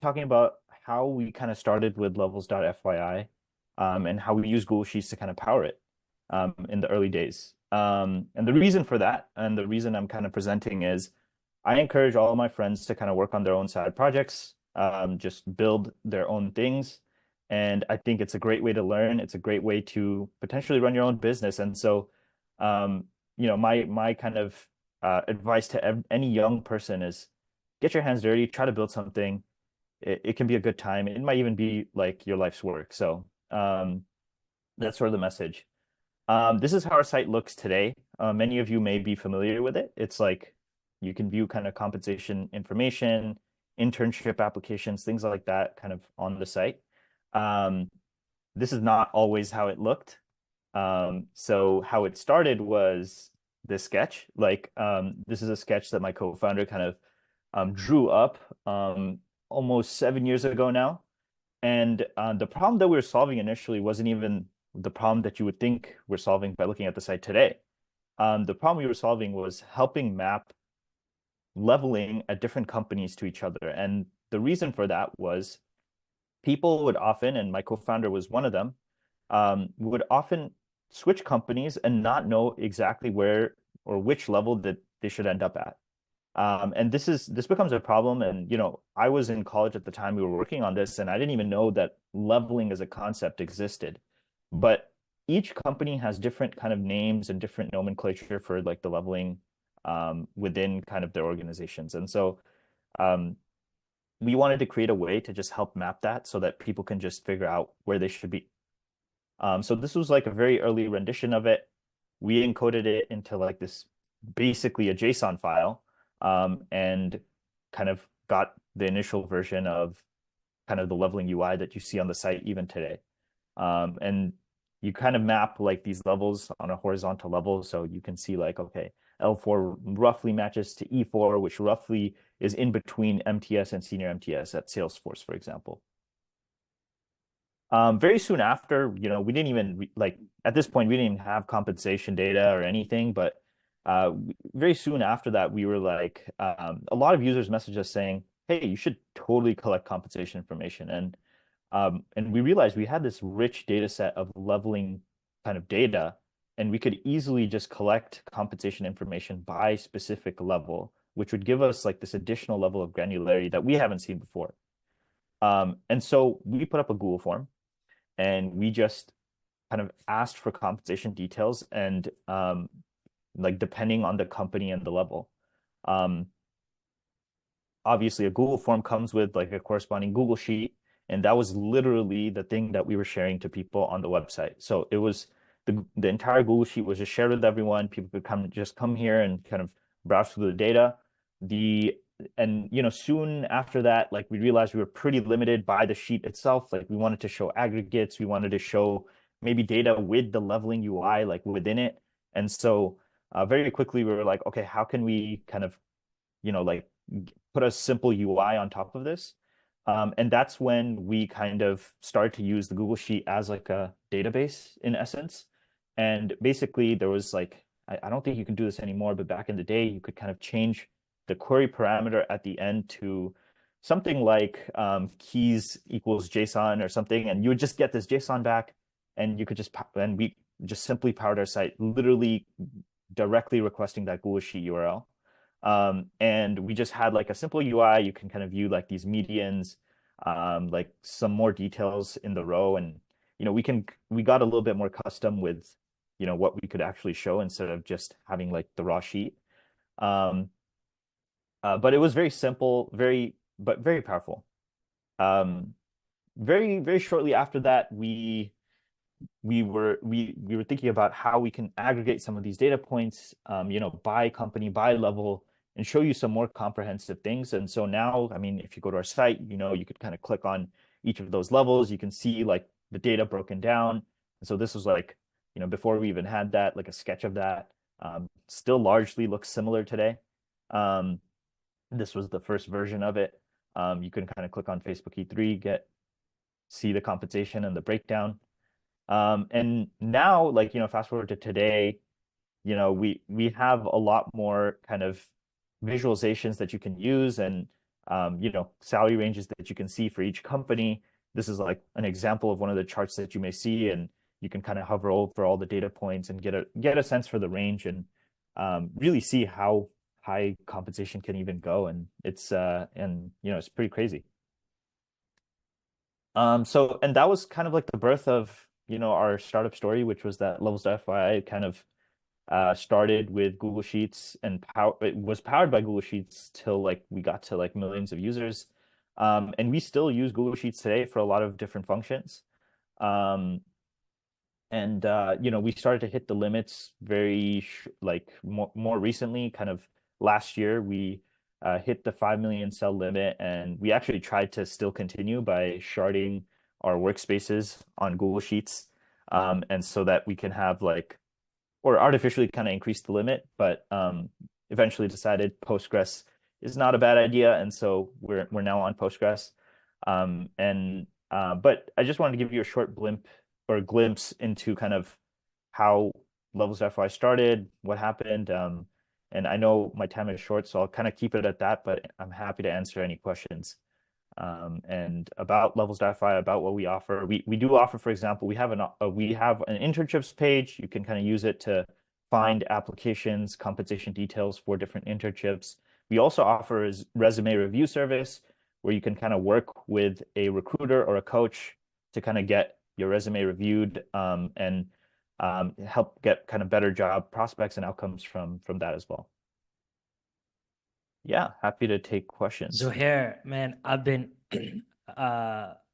talking about how we kind of started with levels.fyi, and how we use Google Sheets to kind of power it in the early days. And the reason for that, and the reason I'm kind of presenting is I encourage all of my friends to kind of work on their own side projects, just build their own things. And I think it's a great way to learn. It's a great way to potentially run your own business. And so, my kind of advice to any young person is get your hands dirty, try to build something. It can be a good time. It might even be like your life's work. So that's sort of the message. This is how our site looks today. Many of you may be familiar with it. It's like you can view kind of compensation information, internship applications, things like that kind of on the site. This is not always how it looked. So how it started was this sketch. This is a sketch that my co-founder kind of drew up almost 7 years ago now. And the problem that we were solving initially wasn't even the problem that you would think we're solving by looking at the site today. The problem we were solving was helping map leveling at different companies to each other. And the reason for that was people would often, and my co-founder was one of them, would often switch companies and not know exactly where or which level that they should end up at. And this becomes a problem. And I was in college at the time we were working on this, and I didn't even know that leveling as a concept existed. But each company has different kind of names and different nomenclature for like the leveling within kind of their organizations. And so we wanted to create a way to just help map that so that people can just figure out where they should be. So this was like a very early rendition of it. We encoded it into like this, basically a JSON file, and kind of got the initial version of kind of the leveling UI that you see on the site even today. And you kind of map like these levels on a horizontal level. So you can see like, okay, L4 roughly matches to E4, which roughly is in between MTS and senior MTS at Salesforce, for example. Very soon after, we didn't even like at this point, we didn't even have compensation data or anything, but very soon after that, we were like, a lot of users messaged us saying, hey, you should totally collect compensation information. And we realized we had this rich data set of leveling kind of data, and we could easily just collect compensation information by specific level, which would give us like this additional level of granularity that we haven't seen before. And so we put up a Google form, and we just kind of asked for compensation details and like depending on the company and the level. Um, Obviously, a Google form comes with like a corresponding Google sheet, and that was literally the thing that we were sharing to people on the website. So it was the entire Google sheet was just shared with everyone. People could come here and kind of browse through the data. Soon after that, like we realized we were pretty limited by the sheet itself. Like we wanted to show aggregates, we wanted to show maybe data with the leveling UI like within it. And so very quickly we were like, okay, how can we kind of, like put a simple UI on top of this? And that's when we kind of started to use the Google Sheet as like a database in essence. And basically there was like, I don't think you can do this anymore, but back in the day, you could kind of change the query parameter at the end to something like keys equals JSON or something, and you would just get this JSON back, and you could and we just simply powered our site, literally directly requesting that Google Sheet URL. And we just had like a simple UI. You can kind of view like these medians, like some more details in the row, and we got a little bit more custom with what we could actually show instead of just having like the raw sheet. But it was very simple, but very powerful. Um, Very, very shortly after that, we were thinking about how we can aggregate some of these data points, by company, by level, and show you some more comprehensive things. And so now, I mean, if you go to our site, you could kind of click on each of those levels. You can see like the data broken down. And so this was like, before we even had that, like a sketch of that. Still largely looks similar today. This was the first version of it. You can kind of click on Facebook E3, see the compensation and the breakdown. And now, like, fast forward to today, we have a lot more kind of visualizations that you can use, and salary ranges that you can see for each company. This is like an example of one of the charts that you may see, and you can kind of hover over all the data points and get a sense for the range and really see how high compensation can even go. And it's pretty crazy. And that was kind of like the birth of, our startup story, which was that Levels.fyi kind of started with Google Sheets and it was powered by Google Sheets till like we got to like millions of users. And we still use Google Sheets today for a lot of different functions. Um, and we started to hit the limits like more recently, kind of last year, we hit the 5 million cell limit, and we actually tried to still continue by sharding our workspaces on Google Sheets, and so that we can have like or artificially kind of increase the limit, but eventually decided Postgres is not a bad idea, and so we're now on Postgres. But I just wanted to give you a short glimpse into kind of how Levels.fyi started, what happened. And I know my time is short, so I'll kind of keep it at that, but I'm happy to answer any questions. And about Levels.fyi, about what we offer. We do offer, for example, we have an internships page. You can kind of use it to find applications, compensation details for different internships. We also offer a resume review service where you can kind of work with a recruiter or a coach to kind of get your resume reviewed, and help get kind of better job prospects and outcomes from that as well. Yeah, happy to take questions. Zuhair, man, uh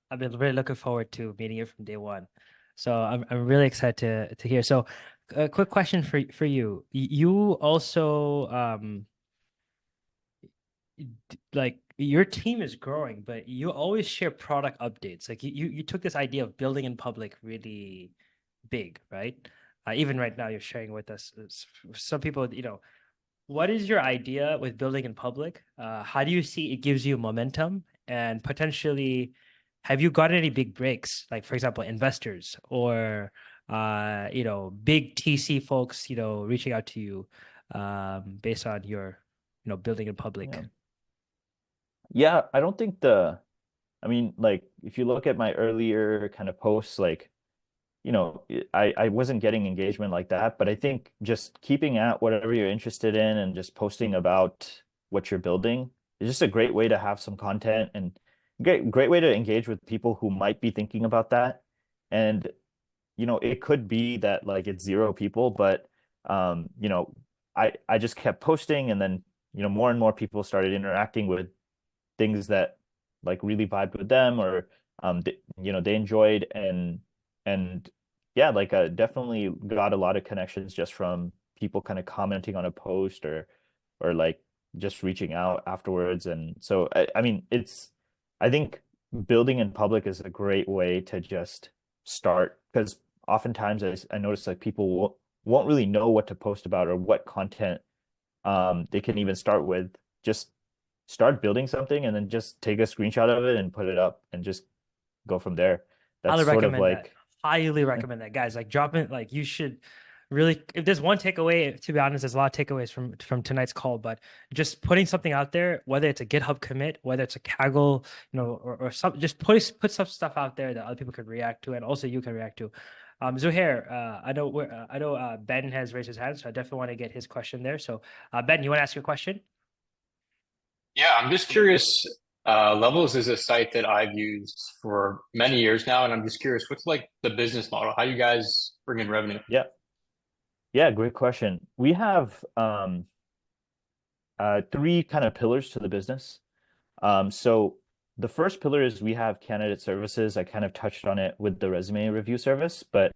I've been really looking forward to meeting you from day one. So I'm really excited to hear. So a quick question for you. You also like your team is growing, but you always share product updates. Like you took this idea of building in public really big, right? Even right now you're sharing with us some people, what is your idea with building in public? How do you see it gives you momentum and potentially have you gotten any big breaks, like for example, investors or big TC folks, reaching out to you based on your, building in public? Yeah. Yeah, I don't think I mean, like if you look at my earlier kind of posts, like, I wasn't getting engagement like that, but I think just keeping at whatever you're interested in and just posting about what you're building is just a great way to have some content and great way to engage with people who might be thinking about that. And, it could be that like it's zero people, but I just kept posting, and then, more and more people started interacting with things that like really vibed with them, or they enjoyed, and yeah, like definitely got a lot of connections just from people kind of commenting on a post, or like just reaching out afterwards. And so I mean I think building in public is a great way to just start, because oftentimes I notice like people won't really know what to post about or what content they can even start with. Just start building something and then just take a screenshot of it and put it up and just go from there. That's Highly sort of recommend that. like, Highly recommend that, guys. Like drop it. Like you should really. If there's one takeaway, to be honest, there's a lot of takeaways from tonight's call. But just putting something out there, whether it's a GitHub commit, whether it's a Kaggle, or some, just put some stuff out there that other people could react to, and also you can react to. Zuhair, I know Ben has raised his hand, so I definitely want to get his question there. So, Ben, you want to ask your question? Yeah, I'm just curious. Levels is a site that I've used for many years now, and I'm just curious, what's like the business model? How you guys bring in revenue? yeah, yeah, great question. We have three kind of pillars to the business. So the first pillar is we have candidate services. I kind of touched on it with the resume review service, but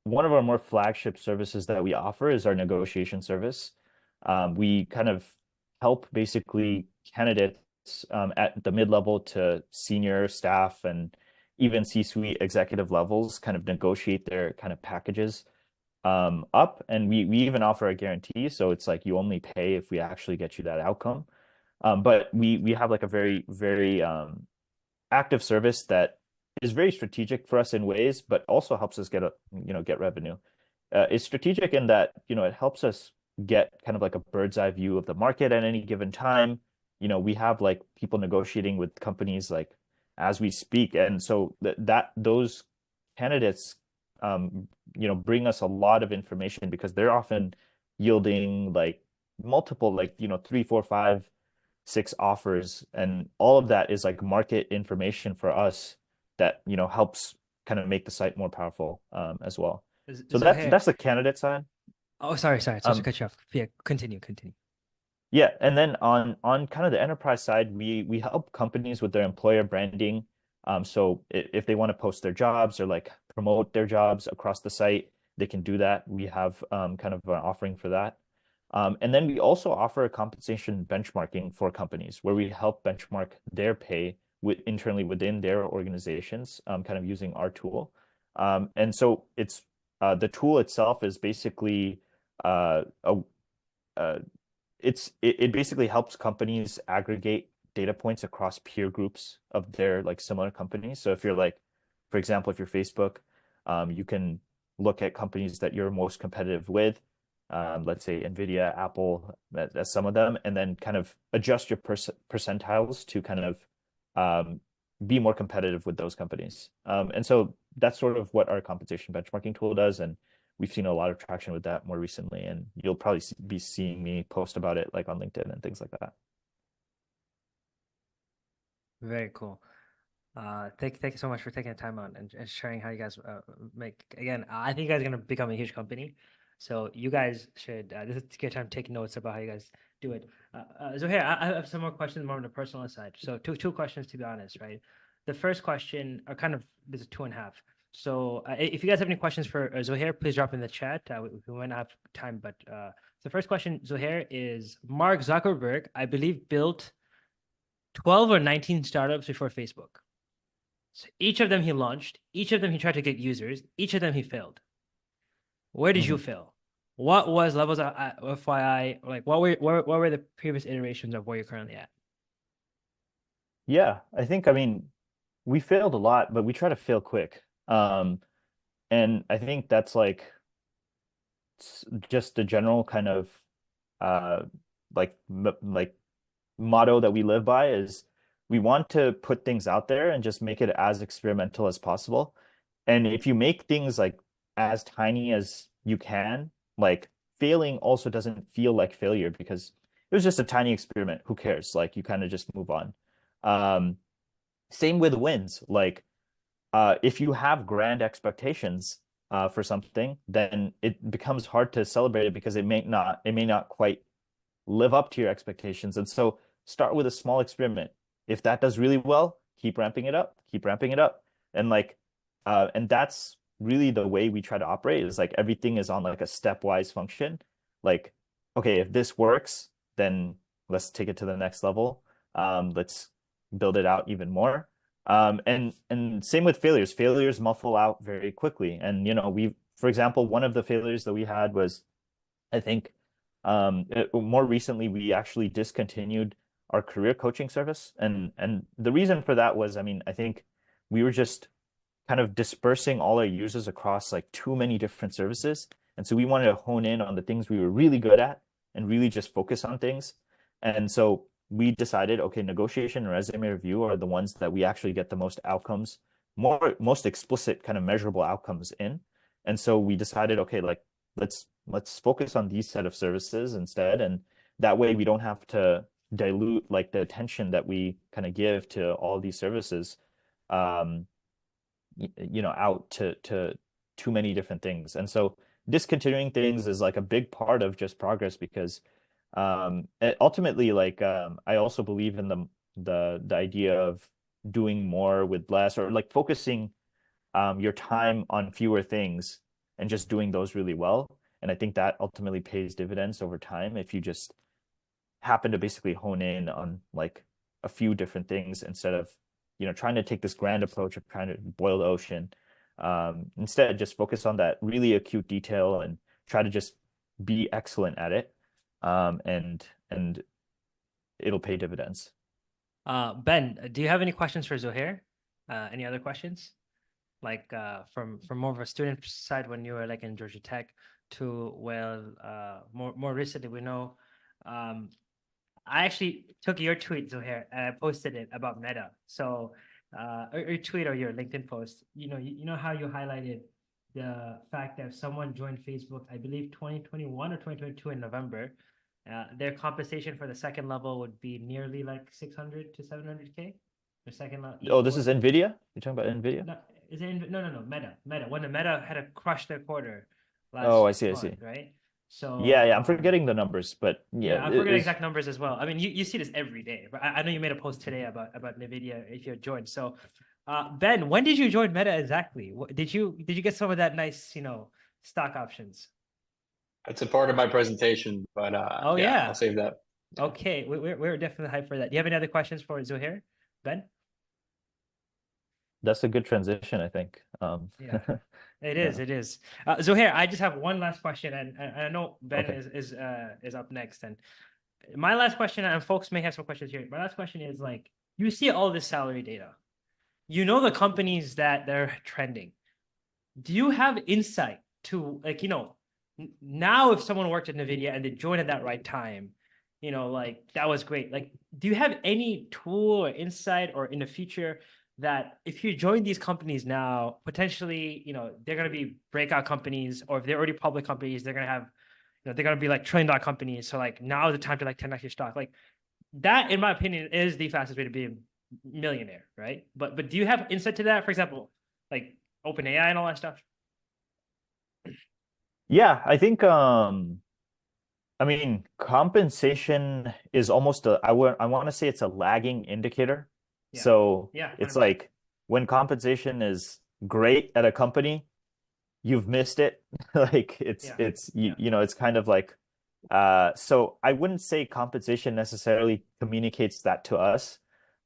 one of our more flagship services that we offer is our negotiation service. We kind of help basically candidates at the mid-level to senior staff and even C-suite executive levels kind of negotiate their kind of packages up. And we even offer a guarantee. So it's like you only pay if we actually get you that outcome. But we have like a very, very active service that is very strategic for us in ways, but also helps us get revenue. It's strategic in that, it helps us get kind of like a bird's eye view of the market at any given time. we have like people negotiating with companies like as we speak. And so that those candidates, bring us a lot of information because they're often yielding like multiple, like, three, four, five, six offers. And all of that is like market information for us that, helps kind of make the site more powerful, as well. So that's Zuhair. that's the candidate side. Oh, sorry, sorry to Um, cut you off. Yeah, continue. Yeah, and then on kind of the enterprise side, we help companies with their employer branding. So if they want to post their jobs or like promote their jobs across the site, they can do that. We have kind of an offering for that. And then we also offer a compensation benchmarking for companies where we help benchmark their pay internally within their organizations, kind of using our tool. And so it's the tool itself is basically a it basically helps companies aggregate data points across peer groups of their like similar companies. So if you're like, for example, if you're Facebook, you can look at companies that you're most competitive with, let's say Nvidia, Apple, as some of them, and then kind of adjust your percentiles to kind of be more competitive with those companies. And so that's sort of what our compensation benchmarking tool does. And we've seen a lot of traction with that more recently, and you'll probably be seeing me post about it like on LinkedIn and things like that. Very cool. Thank you so much for taking the time on and sharing how you guys make. Again, I think you guys are gonna become a huge company, so you guys should this is a good time to take notes about how you guys do it. So here I have some more questions more on the personal side. So two questions to be honest, right? The first question are kind of this is two and a half. So if you guys have any questions for Zuhair, please drop in the chat. We might not have time, but the first question, Zuhair, is Mark Zuckerberg, I believe, built 12 or 19 startups before Facebook. So each of them he launched, each of them he tried to get users, each of them he failed. Where did you fail? What was levels of FYI? Like what were the previous iterations of where you're currently at? Yeah, I mean, we failed a lot, but we try to fail quick. And I think that's like just a general kind of uh like motto that we live by is we want to put things out there and just make it as experimental as possible. And if you make things like as tiny as you can, like failing also doesn't feel like failure because it was just a tiny experiment. Who cares? Like you kind of just move on. Um, Same with wins. Like if you have grand expectations for something, then it becomes hard to celebrate it because it may not quite live up to your expectations. And so start with a small experiment. If that does really well, keep ramping it up, keep ramping it up. And like, and that's really the way we try to operate is like everything is on like a stepwise function. Like, okay, if this works, then let's take it to the next level. Let's build it out even more. And same with failures. Failures muffle out very quickly. And for example, one of the failures that we had was, I think, more recently, we actually discontinued our career coaching service, and the reason for that was, I mean, I think we were just kind of dispersing all our users across like too many different services, and so we wanted to hone in on the things we were really good at and really just focus on things. And so we decided, okay, negotiation and resume review are the ones that we actually get the most outcomes, most explicit kind of measurable outcomes in. And so we decided, okay, like let's focus on these set of services instead, and that way we don't have to dilute like the attention that we kind of give to all these services, um out to too many different things. And so discontinuing things is like a big part of just progress because ultimately like I also believe in the idea of doing more with less, or like focusing your time on fewer things and just doing those really well. And I think that ultimately pays dividends over time if you just happen to basically hone in on like a few different things instead of, trying to take this grand approach of trying to boil the ocean. Instead, just focus on that really acute detail and try to just be excellent at it. And it'll pay dividends. Ben, do you have any questions for Zuhair? Any other questions? Like from more of a student side when you were like in Georgia Tech to more recently we know I actually took your tweet, Zuhair, and I posted it about Meta. So, or your tweet or your LinkedIn post, you know how you highlighted the fact that if someone joined Facebook, I believe 2021 or 2022 in November, their compensation for the second level would be nearly like 600 to 700K. The second level. Oh, this is NVIDIA? You're talking about NVIDIA? No, no, Meta. When the Meta had to crush their quarter Oh, last I see, I see. month, right? So Yeah, I'm forgetting the numbers, but yeah, yeah, I'm forgetting exact numbers as well. I mean, you see this every day, but I know you made a post today about Nvidia if you joined. So, Ben, when did you join Meta exactly? Did you get some of that nice stock options? That's a part of my presentation, but Oh yeah, yeah. I'll save that. Okay, we're definitely hyped for that. Do you have any other questions for Zuhair, Ben? that's a good transition, I think. Yeah, it Yeah. is. It is. Zuhair, I just have one last question, and I know Ben Okay. is up next. And my last question, and folks may have some questions here. My last question is like, you see all this salary data, you know the companies that they're trending. Do you have insight to like, now if someone worked at NVIDIA and they joined at that right time, like that was great. Like, do you have any tool or insight or in the future that if you join these companies now, potentially, they're going to be breakout companies, or if they're already public companies, they're going to have, they're going to be like trillion-dollar companies. So like now is the time to like 10x your stock. Like that, in my opinion, is the fastest way to be a millionaire, right? But do you have insight to that? For example, like OpenAI and all that stuff? Yeah, I think I mean compensation is almost I want to say it's a lagging indicator. Yeah. So Yeah, it's 100%. like when compensation is great at a company, you've missed it. Like Yeah. it's Yeah. it's kind of like so I wouldn't say compensation necessarily communicates that to us.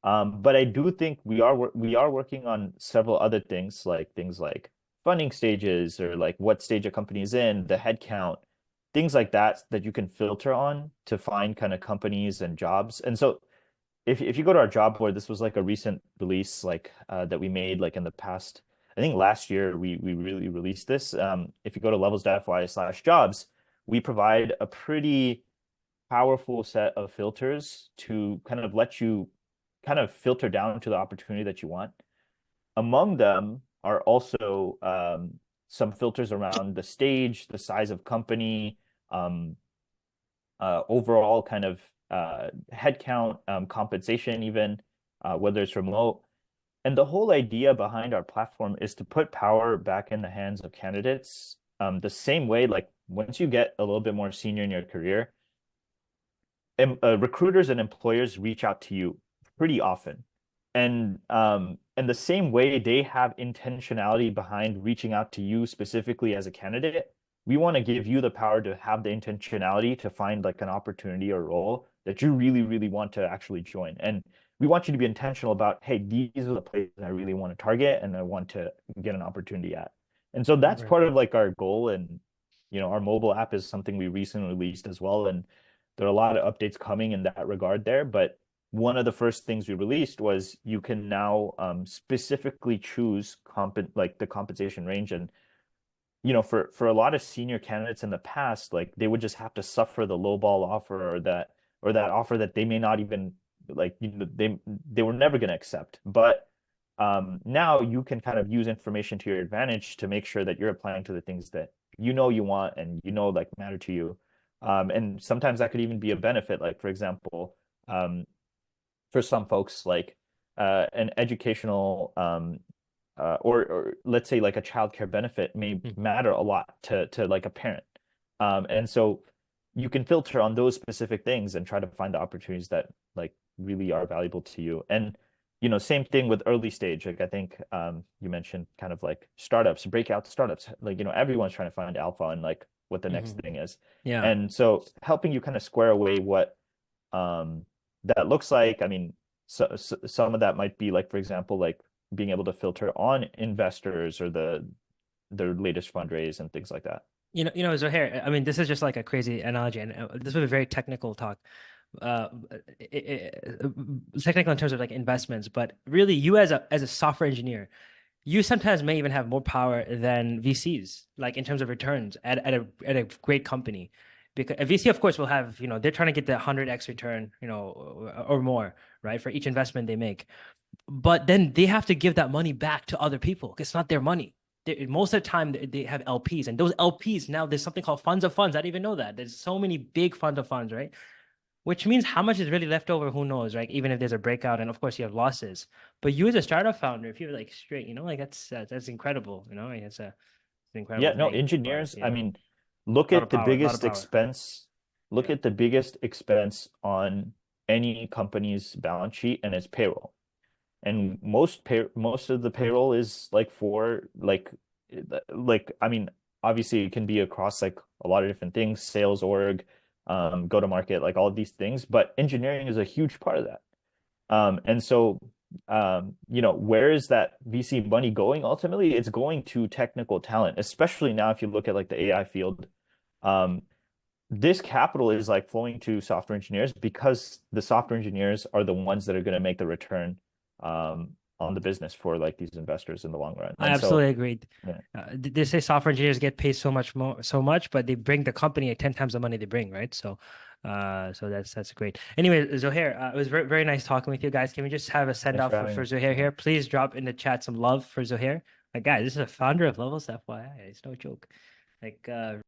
But I do think we are working on several other things like funding stages or like what stage a company is in, the headcount, things like that that you can filter on to find kind of companies and jobs. And so if you go to our job board, this was like a recent release like that we made like in the past, I think last year we really released this. If you go to levels.fy/jobs, we provide a pretty powerful set of filters to kind of let you kind of filter down to the opportunity that you want. Among them are also some filters around the stage, the size of company, um, overall kind of headcount, compensation, even whether it's remote. And the whole idea behind our platform is to put power back in the hands of candidates. The same way, like once you get a little bit more senior in your career, recruiters and employers reach out to you pretty often. And the same way they have intentionality behind reaching out to you specifically as a candidate, we want to give you the power to have the intentionality to find like an opportunity or role that you really, really want to actually join. And we want you to be intentional about, hey, these are the places I really want to target and I want to get an opportunity at. And so that's Right. part of like our goal. And our mobile app is something we recently released as well. And there are a lot of updates coming in that regard there. But one of the first things we released was you can now specifically choose like the compensation range. And for a lot of senior candidates in the past, like they would just have to suffer the lowball offer or that offer that they may not even like they were never going to accept. But now you can kind of use information to your advantage to make sure that you're applying to the things that you want and like matter to you. And sometimes that could even be a benefit. Like for example, for some folks, like an educational or let's say like a childcare benefit may matter a lot to like a parent. And so you can filter on those specific things and try to find the opportunities that like really are valuable to you. And same thing with early stage. Like I think you mentioned kind of like startups, breakout startups. Like everyone's trying to find alpha and like what the next thing is. Yeah. And so helping you kind of square away what that looks like. I mean, so some of that might be like, for example, like being able to filter on investors or their latest fundraise and things like that. Zohair, I mean, this is just like a crazy analogy, and this was a very technical talk, uh, technical in terms of like investments, but really, you as a software engineer, you sometimes may even have more power than VCs, like in terms of returns at a great company, because a VC, of course, will have, they're trying to get the 100x return, or more, right, for each investment they make. But then they have to give that money back to other people. It's not their money. Most of the time, they have LPs, and those LPs, now there's something called funds of funds. I didn't even know that. There's so many big funds of funds, right? Which means how much is really left over, who knows, right? Even if there's a breakout, and of course you have losses. But you as a startup founder, if you're like straight, like that's incredible. Like, it's an incredible Yeah, no, thing. engineers, But, I mean, look a lot of at the power, a lot of biggest power. expense, look Yeah. at the biggest expense on any company's balance sheet, and it's payroll. And most of the payroll is like for I mean, obviously it can be across like a lot of different things, sales org, go to market, like all of these things, but engineering is a huge part of that. And so, where is that VC money going ultimately? It's going to technical talent, especially now if you look at like the AI field. Um, this capital is like flowing to software engineers because the software engineers are the ones that are going to make the return on the business for like these investors in the long run. I And so, absolutely agreed. yeah, They say software engineers get paid so much, but they bring the company at 10 times the money they bring, right? So that's great. Anyway, Zuhair, it was very, very nice talking with you guys. Can we just have a send thanks for off having for me. Zuhair Yeah. here? Please drop in the chat some love for Zuhair. Like, guys, this is a founder of Levels, FYI. It's no joke. Like,